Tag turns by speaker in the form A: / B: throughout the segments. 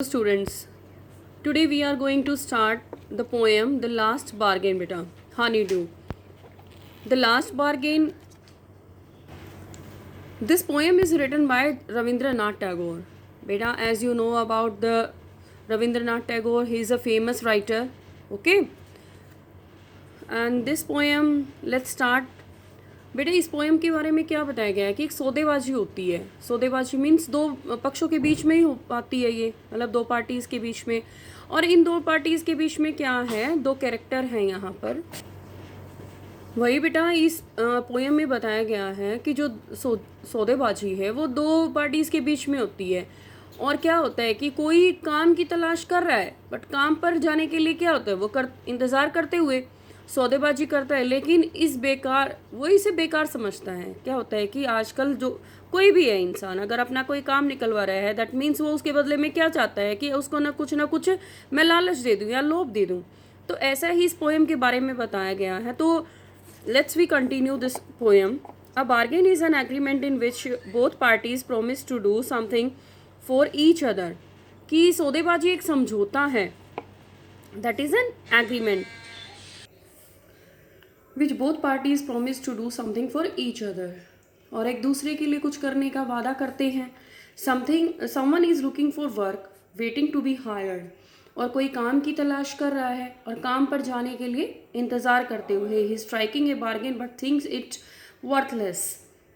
A: Students, today we are going to start the poem The Last Bargain beta. Honeydew. The Last Bargain. This poem is written by Ravindranath Tagore. Beta, as you know about the Ravindranath Tagore, he is a famous writer. Okay? And this poem, let's start. बेटा इस poem के बारे में क्या बताया गया है कि एक सौदेबाजी होती है. सौदेबाजी मीन्स दो पक्षों के बीच में ही हो पाती है, ये मतलब दो पार्टीज़ के बीच में. और इन दो पार्टीज़ के बीच में क्या है, दो कैरेक्टर हैं यहाँ पर. वही बेटा इस पोएम में बताया गया है कि जो सौदेबाजी है वो दो पार्टीज़ के बीच में होती है. और क्या होता है कि कोई काम की तलाश कर रहा है, बट काम पर जाने के लिए क्या होता है, वो इंतज़ार करते हुए सौदेबाजी करता है. लेकिन इस बेकार वो इसे बेकार समझता है. क्या होता है कि आजकल जो कोई भी है इंसान, अगर अपना कोई काम निकलवा रहा है, दैट मीन्स वो उसके बदले में क्या चाहता है कि उसको ना कुछ मैं लालच दे दूँ या लोभ दे दूँ. तो ऐसा ही इस पोएम के बारे में बताया गया है. तो let's we continue this poem. A bargain is an agreement in which both parties promise to do something for each other. कि सौदेबाजी एक समझौता है, that is an agreement which both parties promise to do something for each other. और एक दूसरे के लिए कुछ करने का वादा करते हैं. Someone is looking for work waiting to be hired. और कोई काम की तलाश कर रहा है और काम पर जाने के लिए इंतज़ार करते हुए. He striking a bargain but thinks it worthless.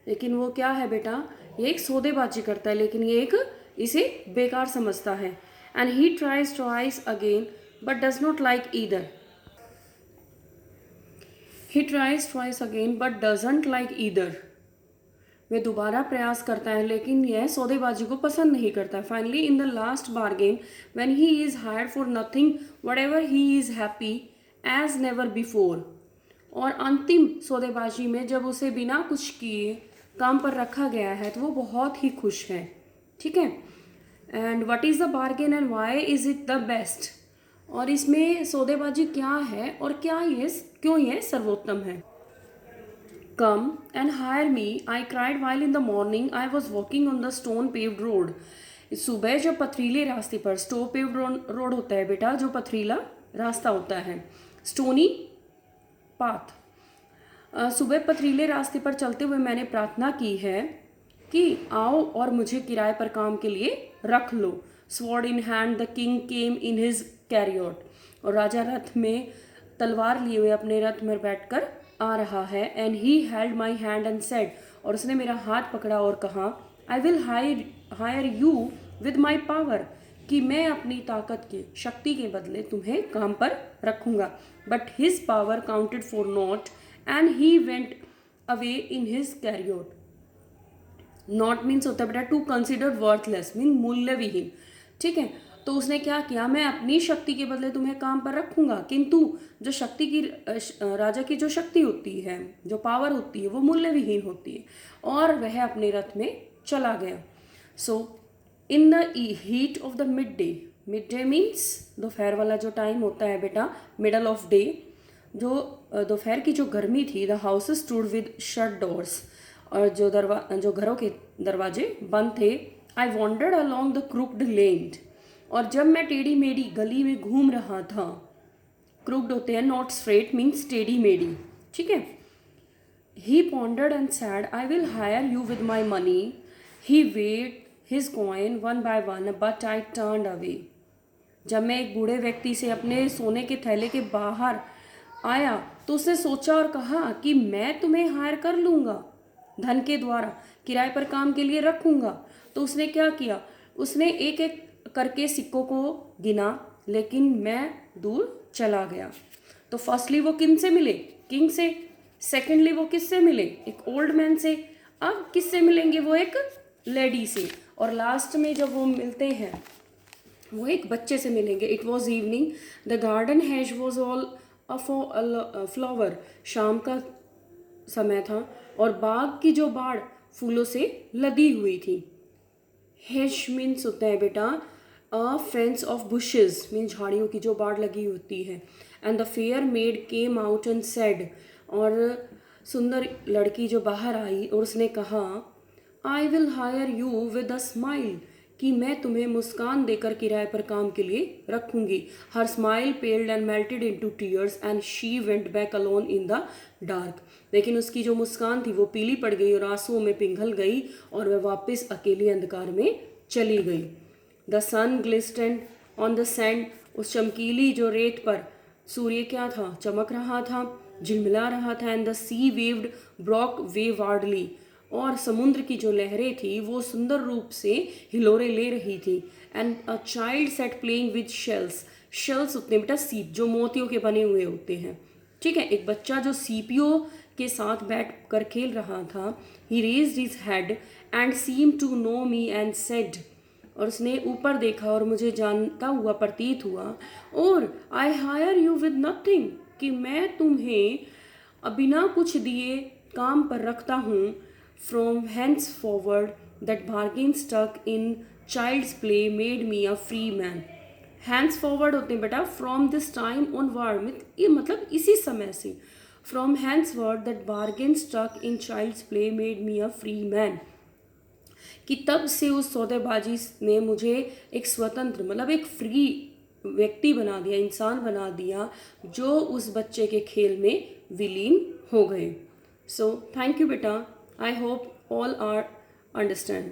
A: लेकिन वो क्या है बेटा, ये एक सौदेबाजी करता है लेकिन ये एक इसे बेकार समझता है. And he tries twice again but does not like either. He tries twice again but doesn't like either. वह दोबारा प्रयास करता है लेकिन यह सौदेबाजी को पसंद नहीं करता. Finally in the last bargain when he is hired for nothing whatever he is happy as never before. और अंतिम सौदेबाजी में जब उसे बिना कुछ किए काम पर रखा गया है तो वो बहुत ही खुश है. ठीक है. And what is the bargain and why is it the best. और इसमें सौदेबाजी क्या है और क्यों ये सर्वोत्तम है. Come and hire me I cried while in the morning I was walking on the stone paved road. सुबह जब पथरीले रास्ते पर, स्टोन पेव्ड रोड होता है बेटा जो पथरीला रास्ता होता है, स्टोनी पाथ. सुबह पथरीले रास्ते पर चलते हुए मैंने प्रार्थना की है कि आओ और मुझे किराए पर काम के लिए रख लो. Sword in hand the king came in his chariot. और राजा रथ में तलवार लिए हुए अपने रथ में बैठकर आ रहा है. And he held my hand and said. और उसने मेरा हाथ पकड़ा और कहा, आई will hire you with my power. कि मैं अपनी ताकत के शक्ति के बदले तुम्हें काम पर रखूंगा. But his power counted for not and he went away in his chariot. Not means होता है बेटा टू कंसिडर वर्थलेस, मीन मूल्यविहीन. ठीक है. तो उसने क्या किया, मैं अपनी शक्ति के बदले तुम्हें काम पर रखूंगा, किंतु जो शक्ति की राजा की जो शक्ति होती है, जो पावर होती है, वो मूल्यविहीन होती है. और वह अपने रथ में चला गया. So in the heat of the mid day means दोपहर वाला जो टाइम होता है बेटा, मिडल ऑफ डे, जो दोपहर की जो गर्मी थी. The house stood with shut doors. और जो घरों के दरवाजे बंद थे. I wandered along the crooked lane. और जब मैं टेढ़ी मेढ़ी गली में घूम रहा था, क्रूक्ड होते हैं नॉट स्ट्रेट, मीन्स टेढ़ी मेढ़ी. ठीक है. He pondered and said I will hire you with my money. He weighed his coin one by one but I turned away. जब मैं एक बूढ़े व्यक्ति से अपने सोने के थैले के बाहर आया तो उसने सोचा और कहा कि मैं तुम्हें हायर कर लूँगा, धन के द्वारा किराए पर काम के लिए रखूँगा. तो उसने क्या किया, उसने एक एक करके सिक्कों को गिना, लेकिन मैं दूर चला गया. तो फर्स्टली वो किन से मिले, किंग से. सेकेंडली वो किससे मिले, एक ओल्ड मैन से. अब किससे मिलेंगे, वो एक लेडी से. और लास्ट में जब वो मिलते हैं वो एक बच्चे से मिलेंगे. It was evening the garden has was all a flower. शाम का समय था और बाग की जो बाड़ फूलों से लदी हुई थी. हेज मीन्स होता है बेटा a fence of bushes, mean झाड़ियों की जो बाड़ लगी होती है. And the fair made came out and said. और सुंदर लड़की जो बाहर आई और उसने कहा, आई will hire you with a smile. कि मैं तुम्हें मुस्कान देकर किराए पर काम के लिए रखूंगी। Her smile पेल्ड and melted into tears and she went back alone in the dark. लेकिन उसकी जो मुस्कान थी वो पीली पड़ गई और आंसुओं में पिघल गई और वह वापस अकेली अंधकार में चली गई। The sun glistened on the sand, उस चमकीली जो रेत पर सूर्य क्या था, चमक रहा था, झिलमिला रहा था। And the sea waved broke waywardly, और समुद्र की जो लहरें थी वो सुंदर रूप से हिलोरे ले रही थी। And a child set playing with shells, shells होते हैं बेटा सीप, जो मोतियों के बने हुए होते हैं, ठीक है। एक बच्चा जो सीपियों के साथ बैठ कर खेल रहा था। He raised his head and seem to know me and said, और उसने ऊपर देखा और मुझे जानता हुआ प्रतीत हुआ। और I hire you with nothing, कि मैं तुम्हें बिना कुछ दिए काम पर रखता हूँ। From henceforward that bargain stuck in child's play made me a free man. Henceforward होते हैं बेटा from this time onward, ये मतलब इसी समय से। From henceforward that bargain stuck in child's play made me a free man, कि तब से उस सौदेबाजी ने मुझे एक स्वतंत्र मतलब एक फ्री व्यक्ति बना दिया, इंसान बना दिया, जो उस बच्चे के खेल में विलीन हो गए। सो थैंक यू बेटा, I hope all are understand.